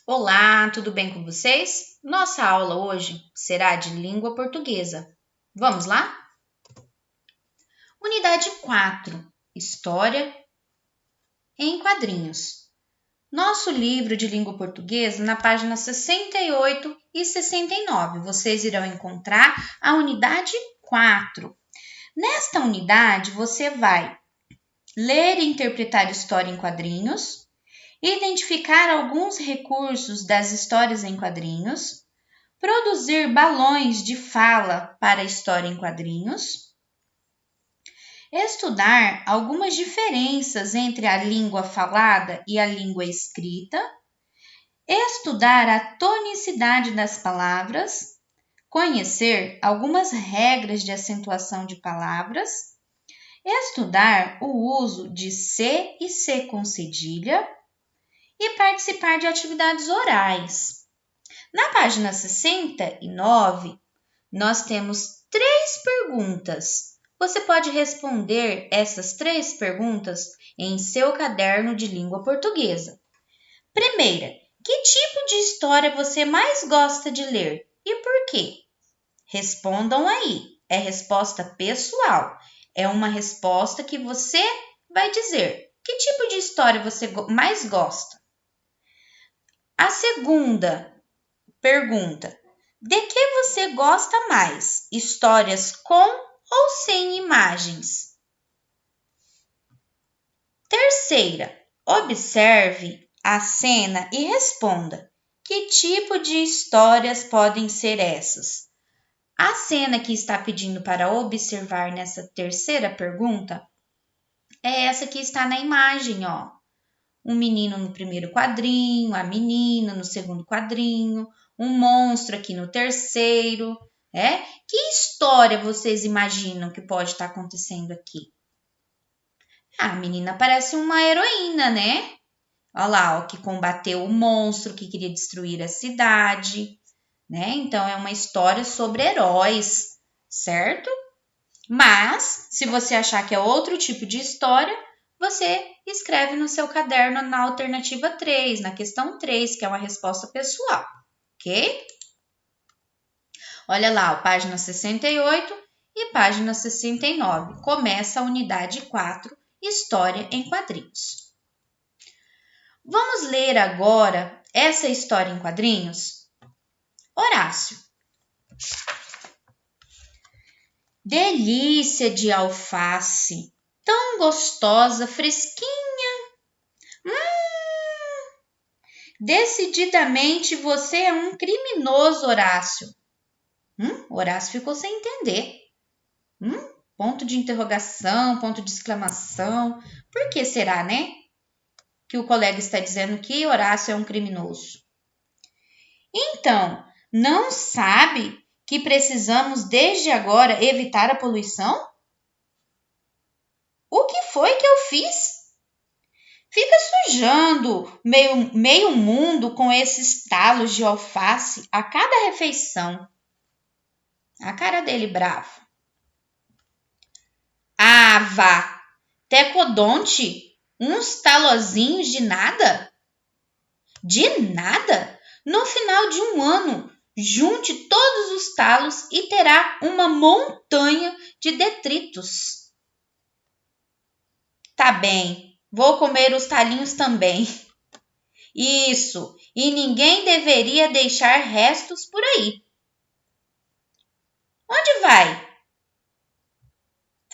Olá, tudo bem com vocês? Nossa aula hoje será de língua portuguesa. Vamos lá? Unidade 4: História em quadrinhos. Nosso livro de língua portuguesa, na página 68 e 69, vocês irão encontrar a unidade 4. Nesta unidade, você vai ler e interpretar história em quadrinhos, identificar alguns recursos das histórias em quadrinhos, produzir balões de fala para a história em quadrinhos, estudar algumas diferenças entre a língua falada e a língua escrita, estudar a tonicidade das palavras, conhecer algumas regras de acentuação de palavras, estudar o uso de C e C com cedilha e participar de atividades orais. Na página 69, nós temos 3 perguntas. Você pode responder essas 3 perguntas em seu caderno de língua portuguesa. Primeira, que tipo de história você mais gosta de ler e por quê? Respondam aí. É resposta pessoal. É uma resposta que você vai dizer. Que tipo de história você mais gosta? A segunda pergunta: de que você gosta mais? Histórias com ou sem imagens? Terceira, observe a cena e responda: que tipo de histórias podem ser essas? A cena que está pedindo para observar nessa terceira pergunta é essa que está na imagem, ó. Um menino no primeiro quadrinho, a menina no segundo quadrinho, um monstro aqui no terceiro. Que história vocês imaginam que pode estar acontecendo aqui? A menina parece uma heroína, né? Olha lá, ó, que combateu o monstro que queria destruir a cidade, né? Então é uma história sobre heróis, certo? Mas, se você achar que é outro tipo de história, você escreve no seu caderno na alternativa 3, na questão 3, que é uma resposta pessoal, ok? Olha lá, página 68 e página 69. Começa a unidade 4, História em quadrinhos. Vamos ler agora essa história em quadrinhos? Horácio. Delícia de alface, tão gostosa, fresquinha. Decididamente você é um criminoso, Horácio. Horácio ficou sem entender. Ponto de interrogação, ponto de exclamação. Por que será, né? Que o colega está dizendo que Horácio é um criminoso. Então, não sabe que precisamos desde agora evitar a poluição? O que foi que eu fiz? Fica sujando meio mundo com esses talos de alface a cada refeição. A cara dele bravo. Ah, vá! Tecodonte? Uns talozinhos de nada? De nada? No final de um ano, junte todos os talos e terá uma montanha de detritos. Tá bem, vou comer os talinhos também. Isso, e ninguém deveria deixar restos por aí. Onde vai?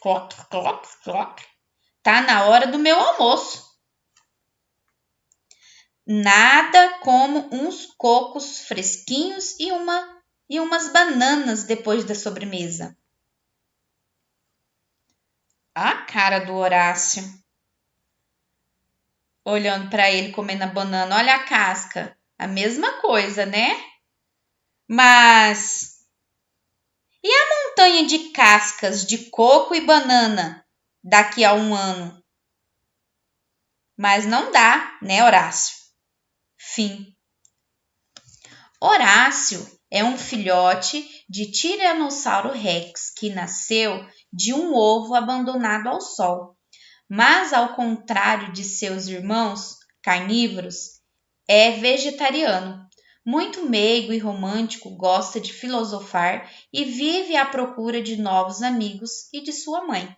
Cloc, cloc, cloc. Tá na hora do meu almoço. Nada como uns cocos fresquinhos e umas bananas depois da sobremesa. A cara do Horácio. Olhando para ele comendo a banana. Olha a casca. A mesma coisa, né? Mas e a montanha de cascas de coco e banana daqui a um ano? Mas não dá, né, Horácio? Fim. Horácio é um filhote de Tiranossauro Rex que nasceu de um ovo abandonado ao sol. Mas, ao contrário de seus irmãos carnívoros, é vegetariano. Muito meigo e romântico, gosta de filosofar e vive à procura de novos amigos e de sua mãe.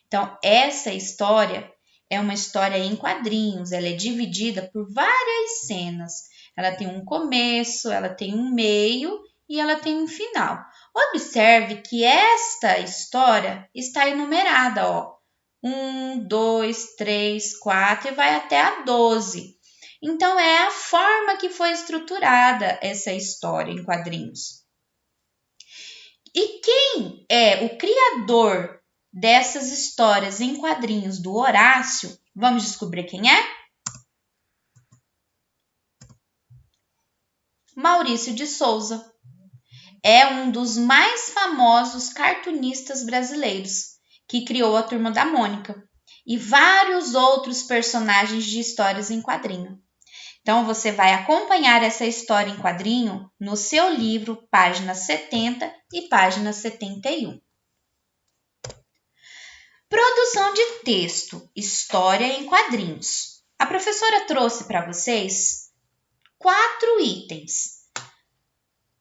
Então, essa história é uma história em quadrinhos, ela é dividida por várias cenas. Ela tem um começo, ela tem um meio e ela tem um final. Observe que esta história está enumerada, ó. 1, 2, 3, 4 e vai até a 12. Então, é a forma que foi estruturada essa história em quadrinhos. E quem é o criador dessas histórias em quadrinhos do Horácio? Vamos descobrir quem é? Maurício de Souza. É um dos mais famosos cartunistas brasileiros, que criou a Turma da Mônica e vários outros personagens de histórias em quadrinho. Então, você vai acompanhar essa história em quadrinho no seu livro, página 70 e página 71. Produção de texto, história em quadrinhos. A professora trouxe para vocês 4 itens.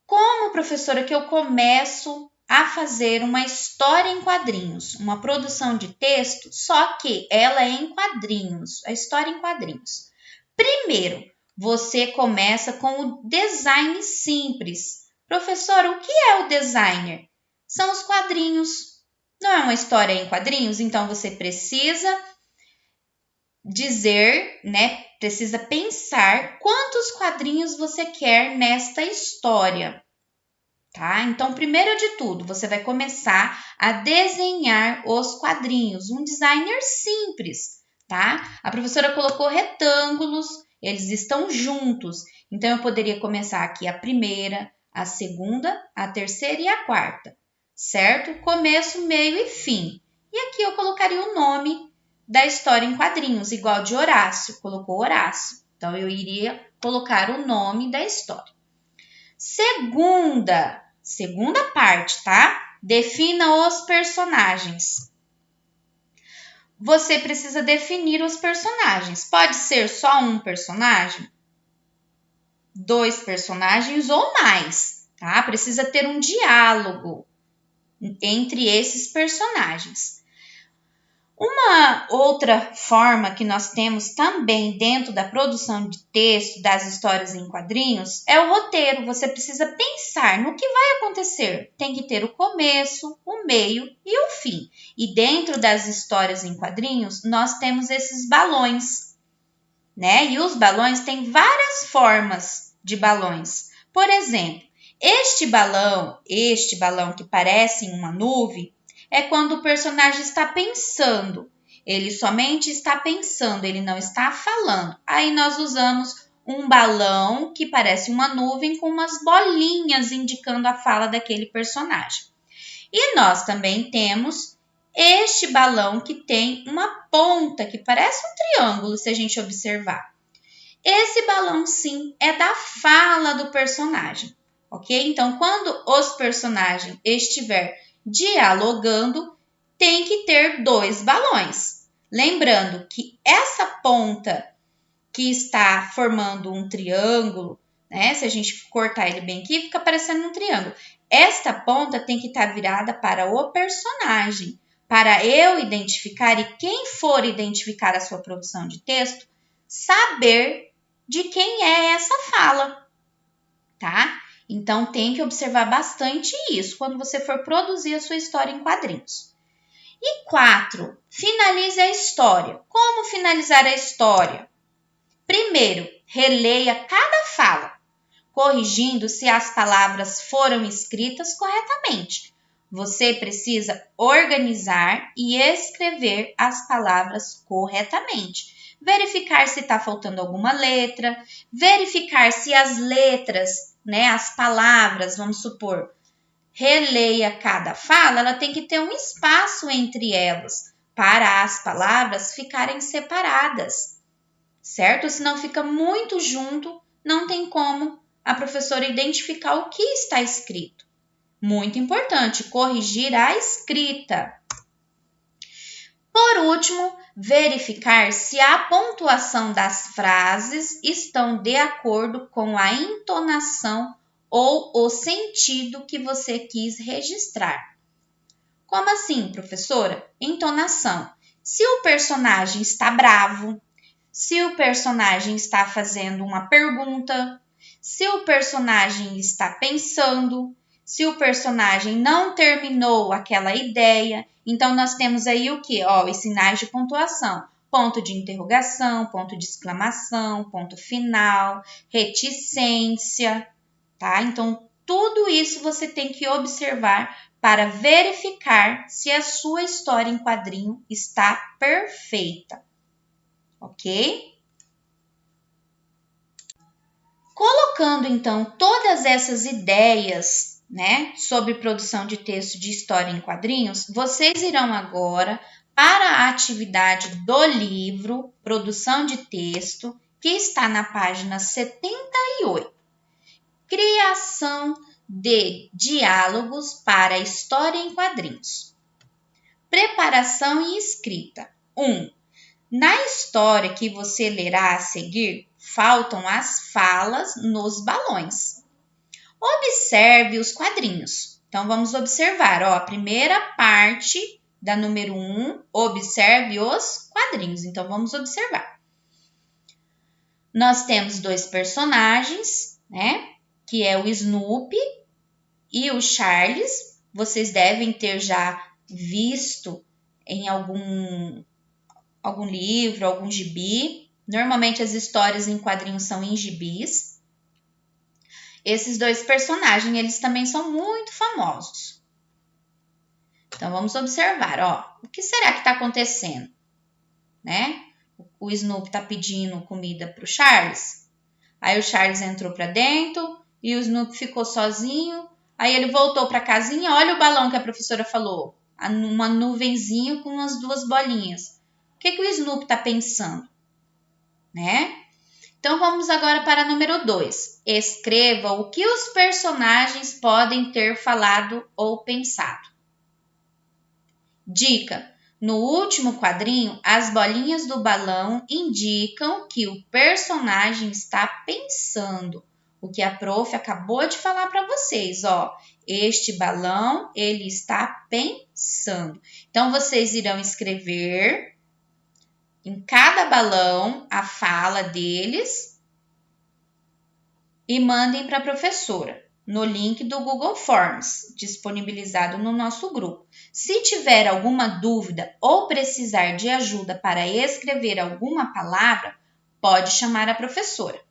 Como, professora, que eu começo a fazer uma história em quadrinhos, uma produção de texto, só que ela é em quadrinhos, a história em quadrinhos. Primeiro, você começa com o design simples. Professora, o que é o designer? São os quadrinhos. Não é uma história em quadrinhos? Então, você precisa dizer, né? Precisa pensar quantos quadrinhos você quer nesta história, tá? Então, primeiro de tudo, você vai começar a desenhar os quadrinhos, um designer simples, tá? A professora colocou retângulos, eles estão juntos. Então, eu poderia começar aqui a primeira, a segunda, a terceira e a quarta, certo? Começo, meio e fim. E aqui eu colocaria o nome da história em quadrinhos, igual de Horácio, colocou Horácio. Então, eu iria colocar o nome da história. Segunda parte, tá? Defina os personagens. Você precisa definir os personagens. Pode ser só um personagem, 2 personagens ou mais, tá? Precisa ter um diálogo entre esses personagens. Uma outra forma que nós temos também dentro da produção de texto das histórias em quadrinhos é o roteiro. Você precisa pensar no que vai acontecer. Tem que ter o começo, o meio e o fim. E dentro das histórias em quadrinhos, nós temos esses balões, né? E os balões têm várias formas de balões. Por exemplo, este balão que parece uma nuvem, é quando o personagem está pensando. Ele somente está pensando, ele não está falando. Aí nós usamos um balão que parece uma nuvem com umas bolinhas indicando a fala daquele personagem. E nós também temos este balão que tem uma ponta que parece um triângulo, se a gente observar. Esse balão, sim, é da fala do personagem, ok? Então, quando os personagens estiver dialogando, tem que ter 2 balões. Lembrando que essa ponta que está formando um triângulo, né? Se a gente cortar ele bem aqui, fica parecendo um triângulo. Esta ponta tem que estar virada para o personagem, para eu identificar e quem for identificar a sua produção de texto, saber de quem é essa fala, tá? Então, tem que observar bastante isso quando você for produzir a sua história em quadrinhos. E 4, finalize a história. Como finalizar a história? Primeiro, releia cada fala, corrigindo se as palavras foram escritas corretamente. Você precisa organizar e escrever as palavras corretamente. Verificar se está faltando alguma letra, verificar se as letras, né, as palavras, vamos supor, releia cada fala, ela tem que ter um espaço entre elas para as palavras ficarem separadas, certo? Senão fica muito junto, não tem como a professora identificar o que está escrito. Muito importante, corrigir a escrita. Por último, verificar se a pontuação das frases estão de acordo com a entonação ou o sentido que você quis registrar. Como assim, professora? Entonação. Se o personagem está bravo, se o personagem está fazendo uma pergunta, se o personagem está pensando, se o personagem não terminou aquela ideia. Então, nós temos aí o quê? Os sinais de pontuação. Ponto de interrogação, ponto de exclamação, ponto final, reticência, tá? Então, tudo isso você tem que observar para verificar se a sua história em quadrinho está perfeita, ok? Colocando, então, todas essas ideias, né, sobre produção de texto de história em quadrinhos, vocês irão agora para a atividade do livro Produção de Texto, que está na página 78. Criação de diálogos para história em quadrinhos. Preparação e escrita. 1. Na história que você lerá a seguir, faltam as falas nos balões. Observe os quadrinhos. Então, vamos observar, a primeira parte da número 1, observe os quadrinhos. Então, vamos observar. Nós temos dois personagens, né? Que é o Snoopy e o Charles. Vocês devem ter já visto em algum livro, algum gibi. Normalmente as histórias em quadrinhos são em gibis. Esses dois personagens, eles também são muito famosos. Então, vamos observar, o que será que está acontecendo? Né? O Snoopy está pedindo comida para o Charles. Aí o Charles entrou para dentro e o Snoopy ficou sozinho. Aí ele voltou para a casinha, olha o balão que a professora falou. Uma nuvenzinha com as duas bolinhas. O que o Snoopy está pensando? Né? Então, vamos agora para número 2. Escreva o que os personagens podem ter falado ou pensado. Dica: no último quadrinho, as bolinhas do balão indicam que o personagem está pensando. O que a prof acabou de falar para vocês, este balão, ele está pensando. Então, vocês irão escrever em cada balão a fala deles e mandem para a professora no link do Google Forms, disponibilizado no nosso grupo. Se tiver alguma dúvida ou precisar de ajuda para escrever alguma palavra, pode chamar a professora.